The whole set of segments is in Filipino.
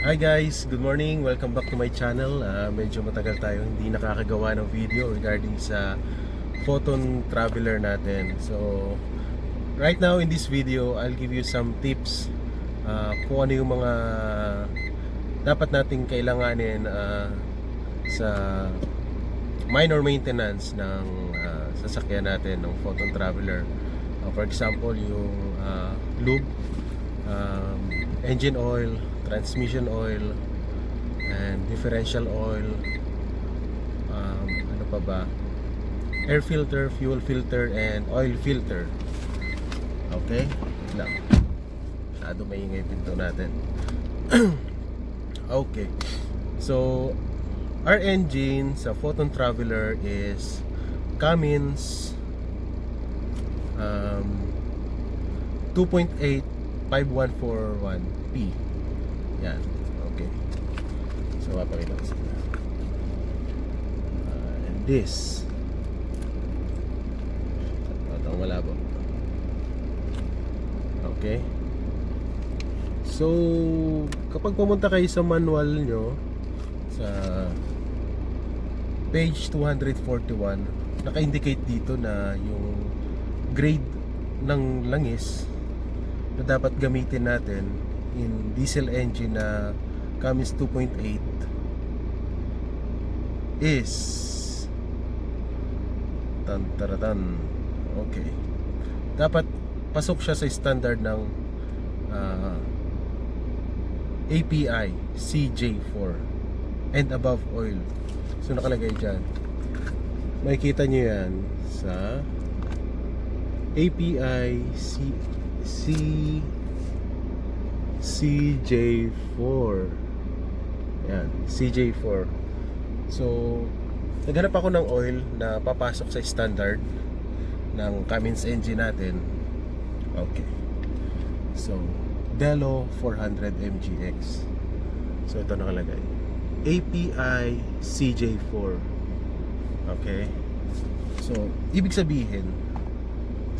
Hi guys, good morning. Welcome back to my channel. Medyo matagal tayo hindi nakakagawa ng video regarding sa FOTON TRAVELLER natin. So, right now in this video, I'll give you some tips kung ano yung mga dapat nating kailanganin sa minor maintenance ng sasakyan natin ng FOTON TRAVELLER. For example, yung lube, engine oil, transmission oil, and differential oil, ano pa ba, air filter, fuel filter, and oil filter. Okay, lang masyado maingay pinto natin. Okay, so our engine sa FOTON TRAVELLER is Cummins 2.8 5141P. Yan, okay. So, papakita ko sa inyo. And this. Patang malabo. Okay. So, kapag pumunta kayo sa manual nyo, sa page 241, naka-indicate dito na yung grade ng langis na dapat gamitin natin in diesel engine na Cummins 2.8 is tan. Okay, dapat pasok siya sa standard ng API CJ4 and above oil. So nakalagay dyan, makikita nyo yan sa API CJ4. Yan, CJ4. So, naghanap ako ng oil na papasok sa standard ng Cummins engine natin. Okay. So, Delo 400 MGX. So, ito nakalagay. API CJ4. Okay. So, ibig sabihin,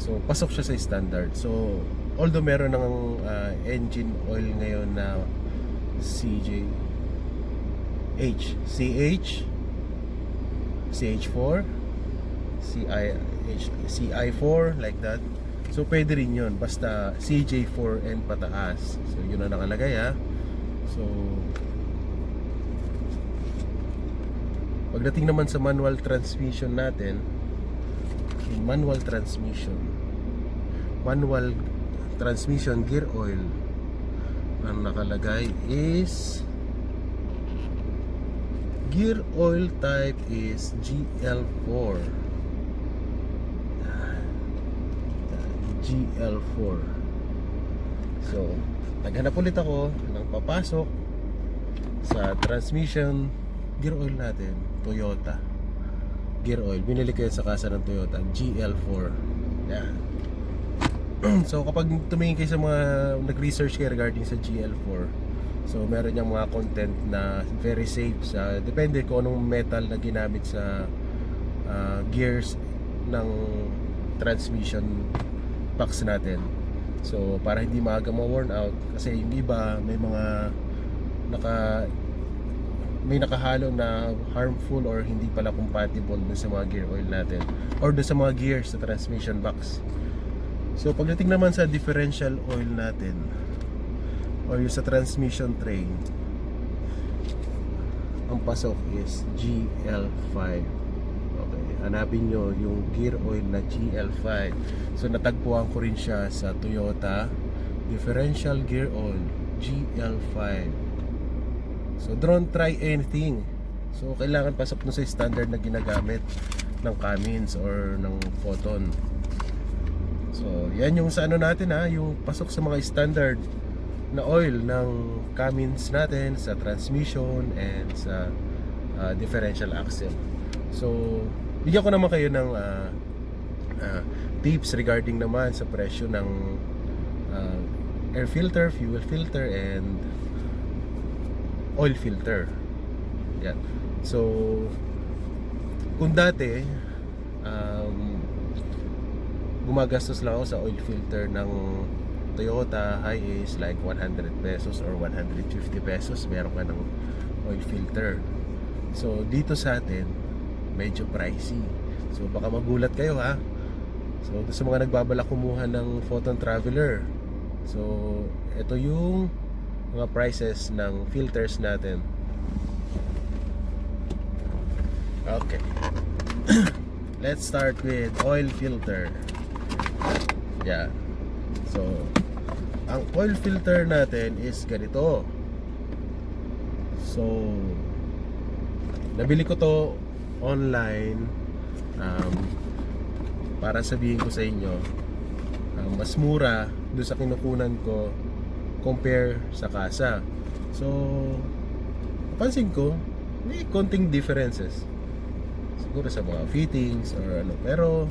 so, pasok siya sa standard. So, although meron ng engine oil ngayon na CH4, CI4, like that. So pwede rin yun, basta CJ4 and pataas. So yun na nakalagay ha. So pagdating naman sa manual transmission natin, manual transmission gear oil, ang nakalagay is gear oil type is GL4. GL4. So naghanap ulit ako ng papasok sa transmission gear oil natin, Toyota gear oil. Binili ko yan sa kasa ng Toyota, GL4. Yan. So kapag tumingin kayo sa mga nag-research kayo regarding sa GL4, so meron niyang mga content na very safe sa, depende kung anong metal na ginamit sa gears ng transmission box natin. So para hindi maaga ma-worn out, kasi yung iba may mga may nakahalo na harmful or hindi pala compatible dun sa mga gear oil natin or dun sa mga gears sa transmission box. So pagdating naman sa differential oil natin or yung sa transmission tray, ang pasok is GL5. Okay, hanapin nyo yung gear oil na GL5. So natagpuan ko rin siya sa Toyota differential gear oil GL5. So don't try anything. So kailangan pasok na sa standard na ginagamit ng Cummins or ng FOTON. So yan yung sa ano natin ha, yung pasok sa mga standard na oil ng Cummins natin sa transmission and sa differential axle. So bigyan ko naman kayo ng tips regarding naman sa presyo ng air filter, fuel filter, and oil filter. Yan. So kung dati gumagastos lang ako sa oil filter ng Toyota Hiace like 100 pesos or 150 pesos meron ka ng oil filter. So dito sa atin medyo pricey. So baka magulat kayo ha. So sa mga nagbabalak kumuha ng FOTON Traveller, so ito yung mga prices ng filters natin. Okay. Let's start with oil filter. Yeah. So ang oil filter natin is ganito. So nabili ko to online para sabihin ko sa inyo mas mura doon sa kinukunan ko compare sa kasa. So napansin ko may konting differences siguro sa mga fittings or ano, pero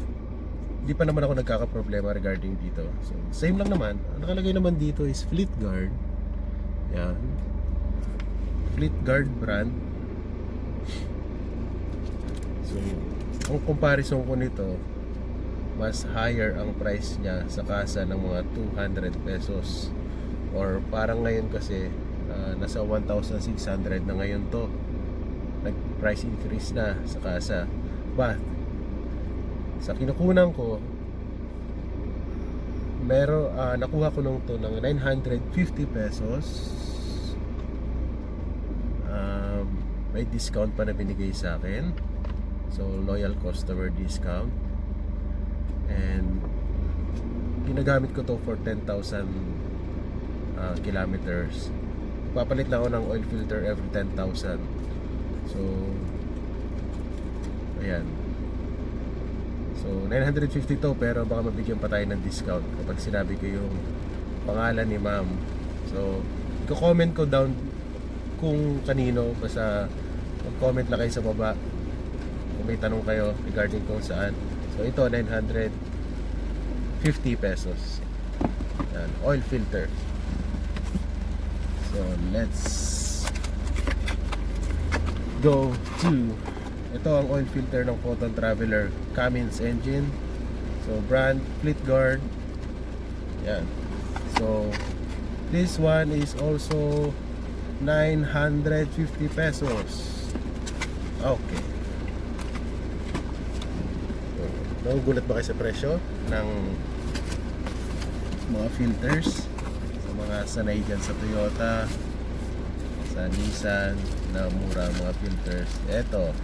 di pa naman ako nagkakaproblema regarding dito. So same lang naman. Ang nakalagay naman dito is Fleet Guard. Yan, Fleet Guard brand. So ang comparison ko nito, mas higher ang price niya sa kasa ng mga 200 pesos, or parang ngayon kasi nasa 1,600 na ngayon to. Nag price increase na sa kasa. But sa kinukunan ko nakuha ko nung to ng 950 pesos. May discount pa na binigay sa akin, so loyal customer discount, and ginagamit ko to for 10,000 kilometers. Papalit na ako ng oil filter every 10,000. So ayan. So 950 to, pero baka mabigyan pa tayo ng discount kapag sinabi ko yung pangalan ni ma'am. So i-comment ko down kung kanino, basta mag-comment lang kayo sa baba kung may tanong kayo regarding kung saan. So ito 950 pesos. Yan, oil filter. So let's go to ito ang oil filter ng FOTON Traveller Cummins engine. So brand Fleet Guard. Yan. So this one is also 950 pesos. Okay. So, nagugulat ba kayo sa presyo ng mga filters? Sa mga sanay dyan sa Toyota, sa Nissan, na mura mga filters. Ito,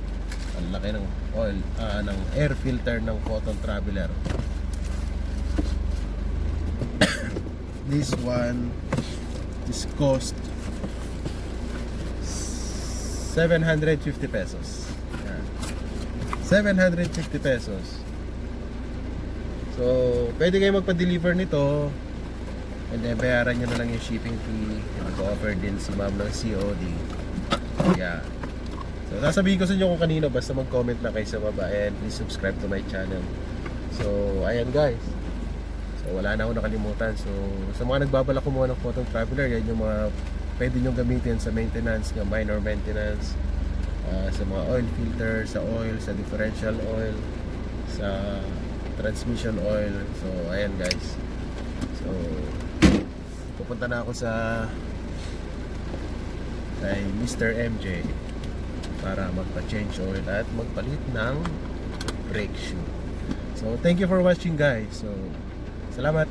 ang laki ng oil, ng air filter ng FOTON Traveller. This one is cost 750 pesos. Yan. 750 pesos. So pwede kayo magpa-deliver nito, and then bayaran nyo na lang yung shipping fee. Mag-offer din si ma'am ng COD. Yeah. So sasabihin ko sa inyo kung kanino, basta mag-comment na kayo sa baba, and please subscribe to my channel. So ayan guys, so wala na ako nakalimutan. So sa mga nagbabalak kumuha ng FOTON Traveller, yan yung mga pwede nyo gamitin sa maintenance, minor maintenance, sa mga oil filter, sa oil, sa differential oil, sa transmission oil. So ayan guys, so pupunta na ako sa kay Mr. MJ para magpa-change oil at magpalit ng brake shoe. So thank you for watching guys. So salamat.